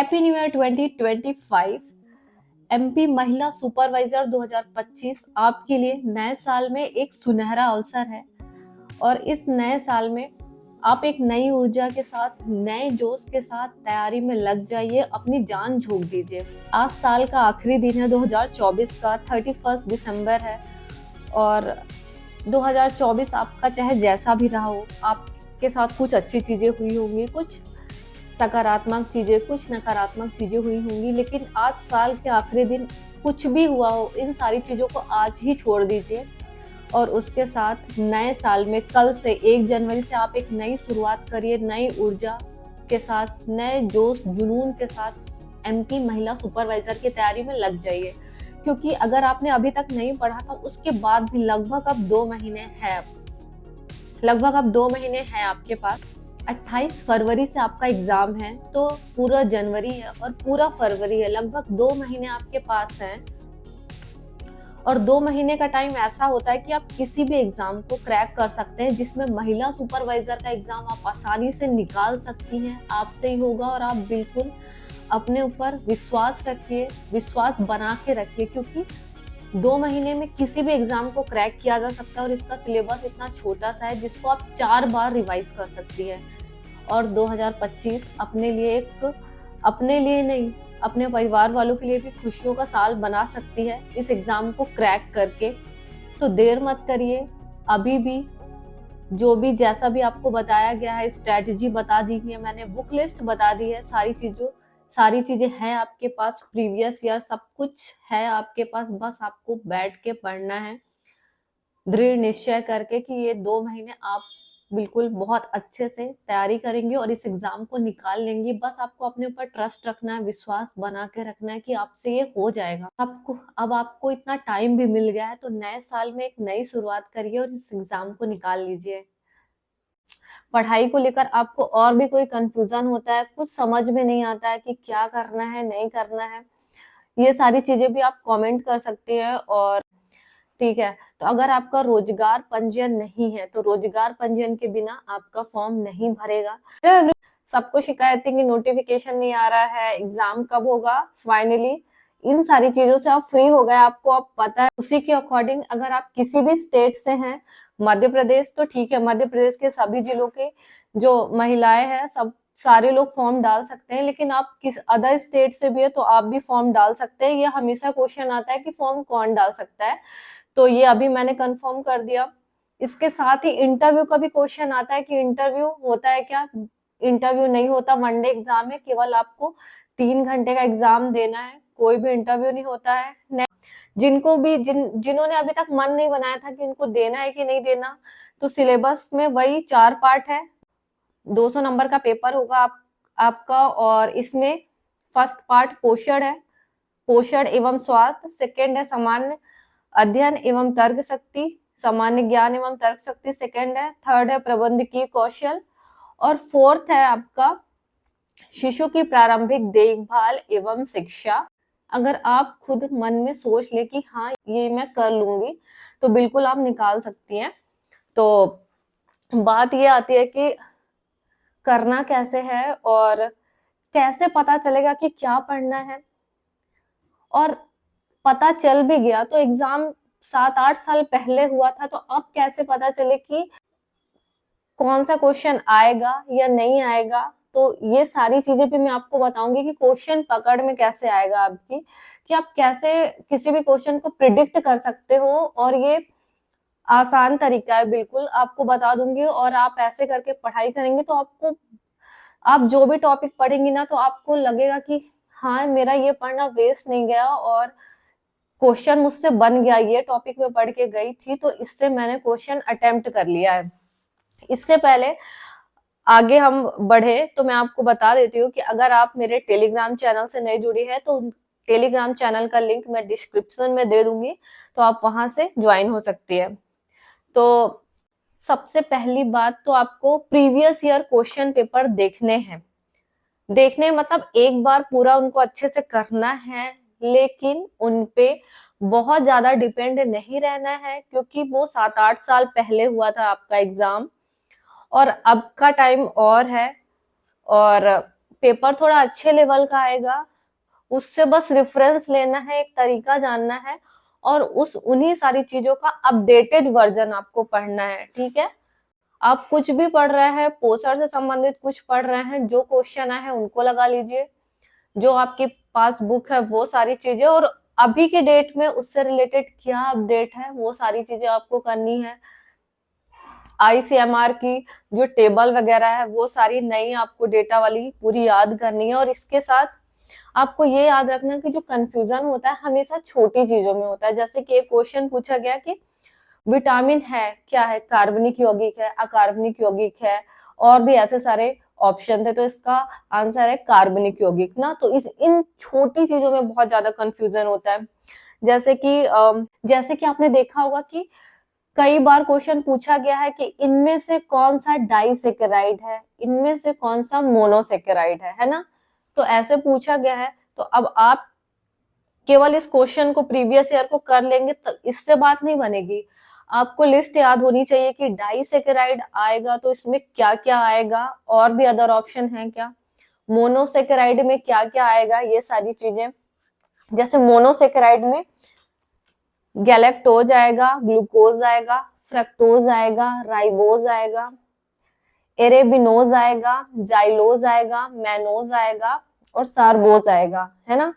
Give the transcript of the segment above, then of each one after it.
Happy new year 2025। MP महिला supervisor 2025 आपके लिए नए साल में एक सुनहरा अवसर है और इस नए साल में आप एक नई ऊर्जा के साथ, नए जोश के साथ तैयारी में लग जाइए, अपनी जान झोंक दीजिए। आज साल का आखिरी दिन है, 2024 का 31 दिसंबर है और 2024 आपका चाहे जैसा भी रहा हो, आपके साथ कुछ अच्छी चीजें हुई होंगी, कुछ सकारात्मक चीजें, कुछ नकारात्मक चीजें हुई होंगी, लेकिन आज साल के आखिरी दिन कुछ भी हुआ हो, इन सारी चीजों को आज ही छोड़ दीजिए और उसके साथ नए साल में कल से 1 जनवरी से आप एक नई शुरुआत करिए, नई ऊर्जा के साथ, नए जोश जुनून के साथ एमपी महिला सुपरवाइजर की तैयारी में लग जाइए। क्योंकि अगर आपने अभी तक नहीं पढ़ा था, उसके बाद भी लगभग अब 2 महीने हैं आपके पास। 28 फरवरी से आपका एग्जाम है, तो पूरा जनवरी है और पूरा फरवरी है, लगभग 2 महीने आपके पास हैं। और 2 महीने का टाइम ऐसा होता है कि आप किसी भी एग्जाम को क्रैक कर सकते हैं, जिसमें महिला सुपरवाइजर का एग्जाम आप आसानी से निकाल सकती हैं। आपसे ही होगा और आप बिल्कुल अपने ऊपर विश्वास रखिए, विश्वास बना के रखिए, क्योंकि 2 महीने में किसी भी एग्जाम को क्रैक किया जा सकता है और इसका सिलेबस इतना छोटा सा है जिसको आप 4 बार रिवाइज कर सकती है। और 2025 अपने लिए नहीं, अपने परिवार वालों के लिए भी खुशियों का साल बना सकती है इस एग्जाम को क्रैक करके। तो देर मत करिए, अभी भी जो भी जैसा भी आपको बताया गया है, स्ट्रेटजी बता दी है मैंने, बुक लिस्ट बता दी है, सारी चीजें हैं आपके पास, प्रीवियस ईयर सब कुछ है आपके पास, बस आपको बैठ के पढ़ना है दृढ़ निश्चय करके कि ये 2 महीने आप बिल्कुल बहुत अच्छे से तैयारी करेंगे और इस एग्जाम को निकाल लेंगे। बस आपको अपने ऊपर ट्रस्ट रखना है, विश्वास बना के रखना है कि आपसे ये हो जाएगा। आपको इतना टाइम भी मिल गया है, तो नए साल में एक नई शुरुआत करिए और इस एग्जाम को निकाल लीजिए। पढ़ाई को लेकर आपको और भी कोई कंफ्यूजन होता है, कुछ समझ में नहीं आता है कि क्या करना है, नहीं करना है, ये सारी चीजें भी आप कमेंट कर सकते हैं। और ठीक है, तो अगर आपका रोजगार पंजीयन नहीं है तो रोजगार पंजीयन के बिना आपका फॉर्म नहीं भरेगा। सबको शिकायत है कि नोटिफिकेशन नहीं आ रहा है, एग्जाम कब होगा, फाइनली इन सारी चीजों से आप फ्री हो गए, आपको अब पता है। उसी के अकॉर्डिंग अगर आप किसी भी स्टेट से हैं, मध्य प्रदेश तो ठीक है, मध्य प्रदेश के सभी जिलों के जो महिलाएं हैं सब सारे लोग फॉर्म डाल सकते हैं, लेकिन आप किस अदर स्टेट से भी है तो आप भी फॉर्म डाल सकते हैं। ये हमेशा क्वेश्चन आता है कि फॉर्म कौन डाल सकता है, तो ये अभी मैंने कंफर्म कर दिया। इसके साथ ही इंटरव्यू का भी क्वेश्चन आता है कि इंटरव्यू होता है क्या, इंटरव्यू नहीं होता, वनडे एग्जाम है, केवल आपको 3 घंटे का एग्जाम देना है, कोई भी इंटरव्यू नहीं होता है। जिन्होंने अभी तक मन नहीं बनाया था कि उनको देना है कि नहीं देना, तो सिलेबस में वही 4 पार्ट है, 200 नंबर का पेपर होगा आपका। और इसमें फर्स्ट पार्ट पोषण है, पोषण एवं स्वास्थ्य, सेकेंड है सामान्य अध्ययन एवं तर्क शक्ति, सामान्य ज्ञान एवं तर्क शक्ति सेकेंड है, थर्ड है प्रबंधकीय कौशल और फोर्थ है आपका शिशु की प्रारंभिक देखभाल एवं शिक्षा। अगर आप खुद मन में सोच ले कि हाँ ये मैं कर लूंगी, तो बिल्कुल आप निकाल सकती हैं। तो बात ये आती है कि करना कैसे है और कैसे पता चलेगा कि क्या पढ़ना है। और पता चल भी गया तो एग्जाम 7-8 साल पहले हुआ था, तो अब कैसे पता चले कि कौन सा क्वेश्चन आएगा या नहीं आएगा। तो ये सारी चीजें भी मैं आपको बताऊंगी कि क्वेश्चन पकड़ में कैसे आएगा आपकी, कि आप कैसे किसी भी क्वेश्चन को प्रिडिक्ट कर सकते हो। और ये आसान तरीका है, बिल्कुल आपको बता दूंगी। और आप ऐसे करके पढ़ाई करेंगे तो आप जो भी टॉपिक पढ़ेंगी ना, तो आपको लगेगा कि हाँ मेरा ये पढ़ना वेस्ट नहीं गया और क्वेश्चन मुझसे बन गया, ये टॉपिक में पढ़ के गई थी तो इससे मैंने क्वेश्चन अटेम्प्ट कर लिया है। इससे पहले आगे हम बढ़े तो मैं आपको बता देती हूँ कि अगर आप मेरे टेलीग्राम चैनल से नहीं जुड़ी है तो टेलीग्राम चैनल का लिंक मैं डिस्क्रिप्शन में दे दूंगी, तो आप वहां से ज्वाइन हो सकती है। तो सबसे पहली बात तो आपको प्रीवियस ईयर क्वेश्चन पेपर देखने मतलब एक बार पूरा उनको अच्छे से करना है, लेकिन उनपे बहुत ज्यादा डिपेंड नहीं रहना है, क्योंकि वो 7-8 साल पहले हुआ था आपका एग्जाम और अब का टाइम और है। और पेपर थोड़ा अच्छे लेवल का आएगा, उससे बस रेफरेंस लेना है, एक तरीका जानना है और उन्हीं सारी चीजों का अपडेटेड वर्जन आपको पढ़ना है, ठीक है। आप कुछ भी पढ़ रहे हैं, पोस्टर से संबंधित कुछ पढ़ रहे हैं, जो क्वेश्चन आए हैं उनको लगा लीजिए, जो आपके पास बुक है वो सारी चीजें, और अभी के डेट में उससे रिलेटेड क्या अपडेट है वो सारी चीजें आपको करनी है। आईसीएमआर की जो टेबल वगैरह है वो सारी नई आपको डेटा वाली पूरी याद करनी है। और इसके साथ आपको ये याद रखना कि जो कंफ्यूजन होता है हमेशा छोटी चीजों में होता है। जैसे कि एक क्वेश्चन पूछा गया कि विटामिन है क्या है, कार्बनिक यौगिक है, अकार्बनिक यौगिक है, और भी ऐसे सारे ऑप्शन थे, तो इसका आंसर है कार्बनिक यौगिक ना। तो इन छोटी चीजों में बहुत ज्यादा कंफ्यूजन होता है। जैसे कि आपने देखा होगा कि कई बार क्वेश्चन पूछा गया है कि इनमें से कौन सा डाइसेकेराइड है, इनमें से कौन सा मोनोसेकेराइड है ना। तो ऐसे पूछा गया है, तो अब आप केवल इस क्वेश्चन को प्रीवियस ईयर को कर लेंगे तो इससे बात नहीं बनेगी। आपको लिस्ट याद होनी चाहिए कि डाइसेकेराइड आएगा तो इसमें क्या क्या आएगा, और भी अदर ऑप्शन है क्या, मोनोसेकेराइड में क्या क्या आएगा, ये सारी चीजें। जैसे मोनोसेकेराइड में गैलेक्टोज आएगा, ग्लूकोज आएगा, फ्रक्टोज आएगा, राइबोज आएगा, एरेबिनोज आएगा, जाइलोज आएगा, मैनोज आएगा और सारबोज आएगा, है ना।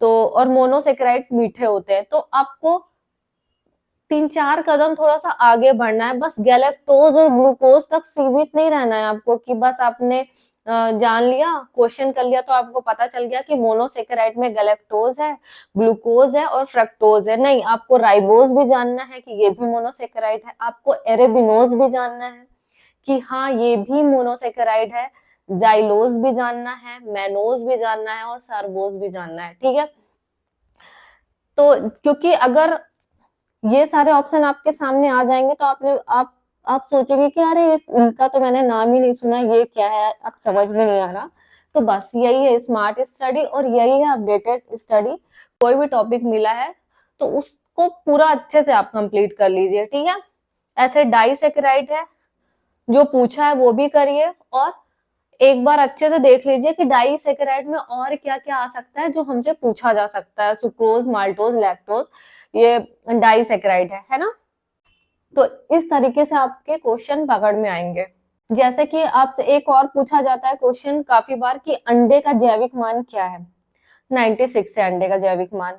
तो और मोनोसेकेराइड मीठे होते हैं। तो आपको 3-4 कदम थोड़ा सा आगे बढ़ना है, बस गैलेक्टोज और ग्लूकोज तक सीमित नहीं रहना है आपको कि बस आपने जान लिया, क्वेश्चन कर लिया तो आपको पता चल गया कि मोनोसेकेराइड में गैलेक्टोज है, ग्लूकोज है और फ्रक्टोज है। नहीं, आपको राइबोज भी जानना है कि ये भी मोनोसेकेराइड है, आपको एरेबिनोज भी जानना है कि हाँ ये भी मोनोसेकेराइड है, जाइलोज भी जानना है, मैनोज भी जानना है और सारबोज भी जानना है, ठीक है। तो क्योंकि अगर ये सारे ऑप्शन आपके सामने आ जाएंगे तो आप सोचेंगे कि अरे इनका तो मैंने नाम ही नहीं सुना, ये क्या है, अब समझ में नहीं आ रहा। तो बस यही है स्मार्ट स्टडी और यही है अपडेटेड स्टडी। कोई भी टॉपिक मिला है तो उसको पूरा अच्छे से आप कंप्लीट कर लीजिए, ठीक है। ऐसे डाइसेकेराइड है, जो पूछा है वो भी करिए, और एक बार अच्छे से देख लीजिए कि डाइसेकेराइड में और क्या क्या आ सकता है जो हमसे पूछा जा सकता है। सुक्रोज, माल्टोज, लैक्टोज, ये डाइसेकेराइड है ना। तो इस तरीके से आपके क्वेश्चन पकड़ में आएंगे। जैसे कि आपसे एक और पूछा जाता है क्वेश्चन काफी बार कि अंडे का जैविक मान क्या है। 96 है अंडे का जैविक मान।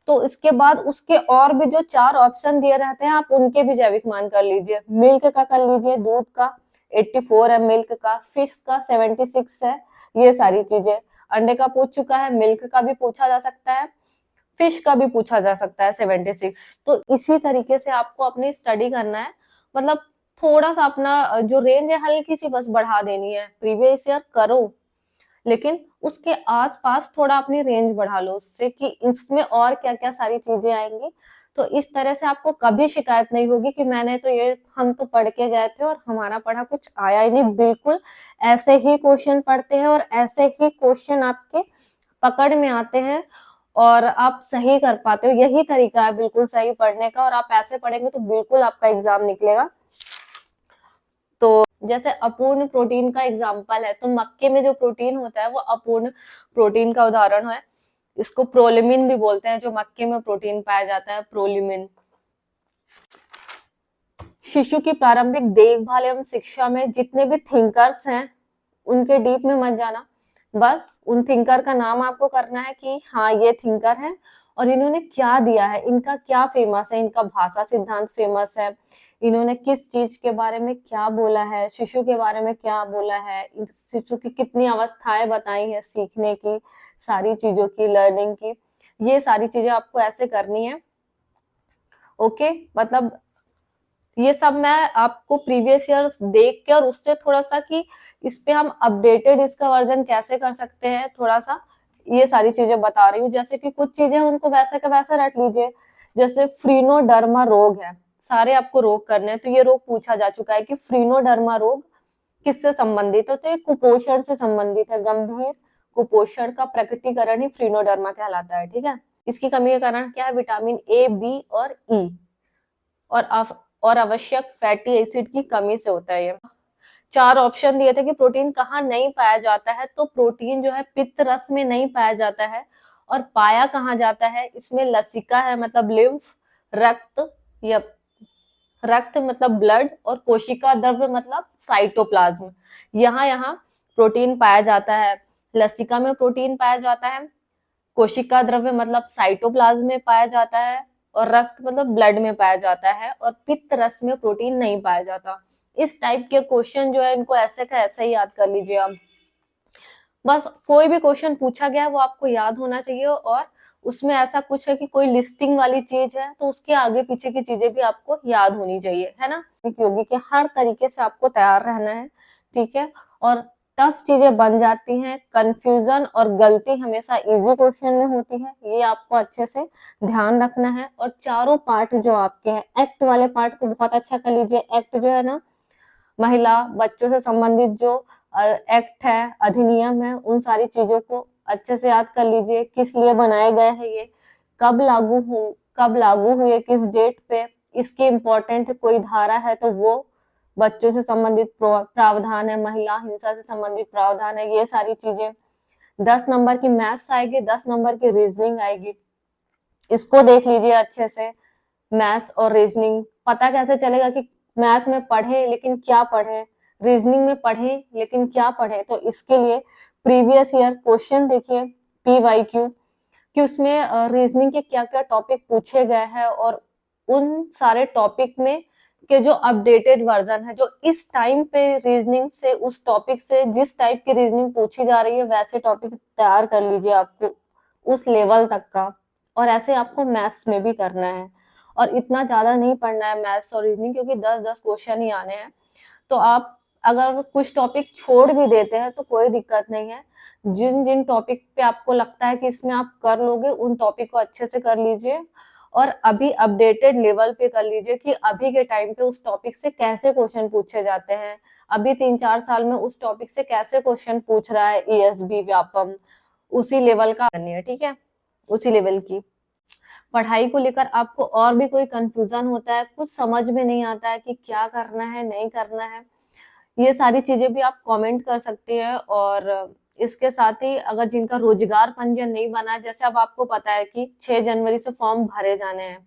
तो इसके बाद उसके और भी जो 4 ऑप्शन दिए रहते हैं आप उनके भी जैविक मान कर लीजिए। मिल्क का कर लीजिए, दूध का 84 है, मिल्क का, फिश का 76 है, ये सारी चीजें। अंडे का पूछ चुका है, मिल्क का भी पूछा जा सकता है, फिश का भी पूछा जा सकता है 76। तो इसी तरीके से आपको अपनी स्टडी करना है, मतलब थोड़ा सा अपना जो रेंज है हल्की सी बस बढ़ा देनी है। प्रीवियस ईयर करो लेकिन उसके आसपास थोड़ा अपनी रेंज बढ़ा लो उससे कि इसमें और क्या क्या सारी चीजें आएंगी। तो इस तरह से आपको कभी शिकायत नहीं होगी कि मैंने तो ये हम तो पढ़ के गए थे और हमारा पढ़ा कुछ आया ही नहीं। बिल्कुल ऐसे ही क्वेश्चन पढ़ते हैं और ऐसे ही क्वेश्चन आपके पकड़ में आते हैं और आप सही कर पाते हो। यही तरीका है बिल्कुल सही पढ़ने का, और आप ऐसे पढ़ेंगे तो बिल्कुल आपका एग्जाम निकलेगा। तो जैसे अपूर्ण प्रोटीन का एग्जाम्पल है, तो मक्के में जो प्रोटीन होता है वो अपूर्ण प्रोटीन का उदाहरण है। इसको प्रोलिमिन भी बोलते हैं, जो मक्के में प्रोटीन पाया जाता है, प्रोलिमिन। शिशु की प्रारंभिक देखभाल एवं शिक्षा में जितने भी थिंकर्स हैं उनके डीप में मत जाना, बस उन थिंकर का नाम आपको करना है कि हाँ ये थिंकर है और इन्होंने क्या दिया है, इनका क्या फेमस है, इनका भाषा सिद्धांत फेमस है, इन्होंने किस चीज के बारे में क्या बोला है, शिशु के बारे में क्या बोला है, शिशु की कितनी अवस्थाएं बताई है सीखने की, सारी चीजों की, लर्निंग की, ये सारी चीजें आपको ऐसे करनी है। ओके, मतलब ये सब मैं आपको प्रीवियस ईयर देख के और उससे थोड़ा सा कि इस पे हम अपडेटेड इसका वर्जन कैसे कर सकते हैं, थोड़ा सा ये सारी चीजें बता रही हूँ। जैसे कि कुछ चीजें उनको वैसे का वैसा रट लीजिए। जैसे फ्रीनोडर्मा रोग है, सारे आपको रोग करने हैं, तो ये रोग पूछा जा चुका है कि फ्रीनोडर्मा रोग किससे संबंधित है, तो ये कुपोषण से संबंधित है। गंभीर कुपोषण का प्रकटीकरण ही फ्रीनोडर्मा कहलाता है, ठीक है। इसकी कमी के कारण क्या है, विटामिन ए, बी और ई और आवश्यक फैटी एसिड की कमी से होता है ये। 4 ऑप्शन दिए थे कि प्रोटीन कहाँ नहीं पाया जाता है, तो प्रोटीन जो है पित्त रस में नहीं पाया जाता है। और पाया कहाँ जाता है, इसमें लसिका है मतलब लिम्फ, रक्त या रक्त मतलब ब्लड, और कोशिका द्रव्य मतलब साइटोप्लाज्म, यहाँ यहाँ प्रोटीन पाया जाता है। लसिका में प्रोटीन पाया जाता है, कोशिका द्रव्य मतलब साइटोप्लाज्म में पाया जाता है, और रक्त मतलब ब्लड में पाया जाता है, और पित्त रस में प्रोटीन नहीं पाया जाता। इस टाइप के क्वेश्चन जो है इनको ऐसे का ऐसे ही याद कर लीजिए आप। बस कोई भी क्वेश्चन पूछा गया है वो आपको याद होना चाहिए, और उसमें ऐसा कुछ है कि कोई लिस्टिंग वाली चीज है तो उसके आगे पीछे की चीजें भी आपको याद होनी चाहिए, है ना। योगी के हर तरीके से आपको तैयार रहना है, ठीक है। और टफ चीजें बन जाती हैं, कंफ्यूजन और गलती हमेशा इजी क्वेश्चन में होती है, ये आपको अच्छे से ध्यान रखना है। और चारों पार्ट जो आपके हैं, एक्ट वाले पार्ट को बहुत अच्छा कर लीजिए। एक्ट जो है ना, महिला बच्चों से संबंधित जो एक्ट है, अधिनियम है, उन सारी चीजों को अच्छे से याद कर लीजिए। किस लिए बनाए गए हैं ये, कब लागू हुए, किस डेट पे, इसकी इम्पोर्टेंट कोई धारा है तो वो, बच्चों से संबंधित प्रावधान है, महिला हिंसा से संबंधित प्रावधान है, ये सारी चीजें। 10 नंबर की मैथ्स आएगी, 10 नंबर की रीजनिंग आएगी, इसको देख लीजिए अच्छे से। मैथ्स और रीजनिंग पता कैसे चलेगा कि मैथ में पढ़े लेकिन क्या पढ़े, रीजनिंग में पढ़े लेकिन क्या पढ़े, तो इसके लिए प्रीवियस ईयर क्वेश्चन देखिए, PYQ, कि उसमें रीजनिंग के क्या क्या टॉपिक पूछे गए हैं, और उन सारे टॉपिक में के जो अपडेटेड वर्जन है, जो इस टाइम पे रीजनिंग से, उस टॉपिक से जिस टाइप की रीजनिंग पूछी जा रही है वैसे टॉपिक तैयार कर लीजिए आपको उस लेवल तक का। और ऐसे आपको मैथ्स में भी करना है, और इतना ज्यादा नहीं पढ़ना है मैथ्स और रीजनिंग, क्योंकि 10-10 क्वेश्चन ही आने हैं। तो आप अगर कुछ टॉपिक छोड़ भी देते हैं तो कोई दिक्कत नहीं है। जिन जिन टॉपिक पे आपको लगता है कि इसमें आप कर लोगे, उन टॉपिक को अच्छे से कर लीजिए, और अभी अपडेटेड लेवल पे कर लीजिए कि अभी के टाइम पे उस टॉपिक से कैसे क्वेश्चन पूछे जाते हैं, अभी 3-4 साल में उस टॉपिक से कैसे क्वेश्चन पूछ रहा है ESB, व्यापम, उसी लेवल का करनी है, ठीक है, उसी लेवल की। पढ़ाई को लेकर आपको और भी कोई कंफ्यूजन होता है, कुछ समझ में नहीं आता है कि क्या करना है नहीं करना है, ये सारी चीजें भी आप कमेंट कर सकते हैं। और इसके साथ ही अगर जिनका रोजगार पंजीयन नहीं बना है, जैसे अब आपको पता है कि 6 जनवरी से फॉर्म भरे जाने हैं,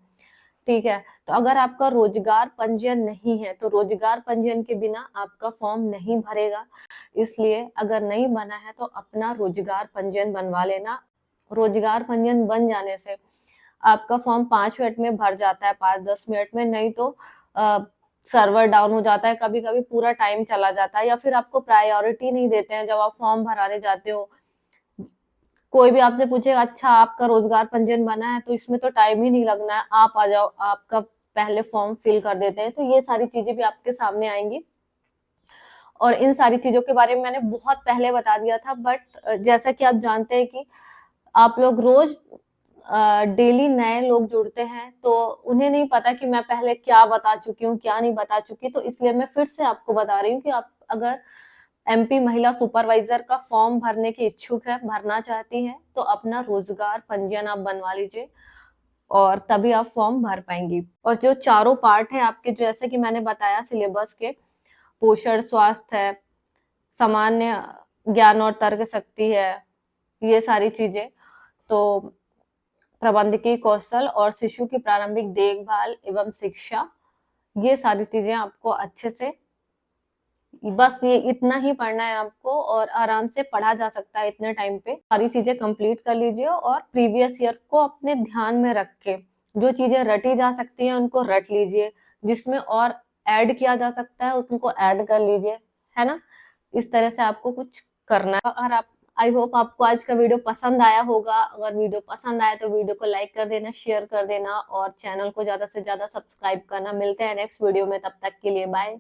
ठीक है, तो अगर आपका रोजगार पंजीयन नहीं है तो रोजगार पंजीयन के बिना आपका फॉर्म नहीं भरेगा। इसलिए अगर नहीं बना है तो अपना रोजगार पंजीयन बनवा लेना। रोजगार पंजीयन बन जाने से आपका फॉर्म 5 मिनट में भर जाता है, 5-10 मिनट में, नहीं तो सर्वर डाउन हो जाता है, कभी कभी पूरा टाइम चला जाता है, या फिर आपको प्रायोरिटी नहीं देते हैं जब आप फॉर्म भराने जाते हो। कोई भी आपसे पूछेगा अच्छा आपका रोजगार पंजीयन बना है, तो इसमें तो टाइम ही नहीं लगना है, आप आ जाओ, आपका पहले फॉर्म फिल कर देते हैं। तो ये सारी चीजें भी आपके सामने आएंगी, और इन सारी चीजों के बारे में मैंने बहुत पहले बता दिया था, बट जैसा कि आप जानते हैं कि आप लोग रोज डेली नए लोग जुड़ते हैं, तो उन्हें नहीं पता कि मैं पहले क्या बता चुकी हूँ, क्या नहीं बता चुकी, तो इसलिए मैं फिर से आपको बता रही हूँ कि आप अगर MP महिला सुपरवाइजर का फॉर्म भरने के इच्छुक है, भरना चाहती हैं, तो अपना रोजगार पंजीयन आप बनवा लीजिए, और तभी आप फॉर्म भर पाएंगी। और जो चारों पार्ट है आपके, जैसे कि मैंने बताया सिलेबस के, पोषण, स्वास्थ्य है, सामान्य ज्ञान और तर्क शक्ति है, ये सारी चीजें, तो प्रबंधकीय कौशल और शिशु की प्रारंभिक देखभाल एवं शिक्षा, ये सारी चीजें आपको अच्छे से, बस ये इतना ही पढ़ना है आपको, और आराम से पढ़ा जा सकता है इतने टाइम पे। सारी चीजें कंप्लीट कर लीजिए, और प्रीवियस ईयर को अपने ध्यान में रख के जो चीजें रटी जा सकती हैं उनको रट लीजिए, जिसमें और ऐड किया जा सकता है उनको ऐड कर लीजिए, है ना। इस तरह से आपको कुछ करना है। और आप, आई होप आपको आज का वीडियो पसंद आया होगा। अगर वीडियो पसंद आया तो वीडियो को लाइक कर देना, शेयर कर देना, और चैनल को ज्यादा से ज्यादा सब्सक्राइब करना। मिलते हैं नेक्स्ट वीडियो में, तब तक के लिए बाय।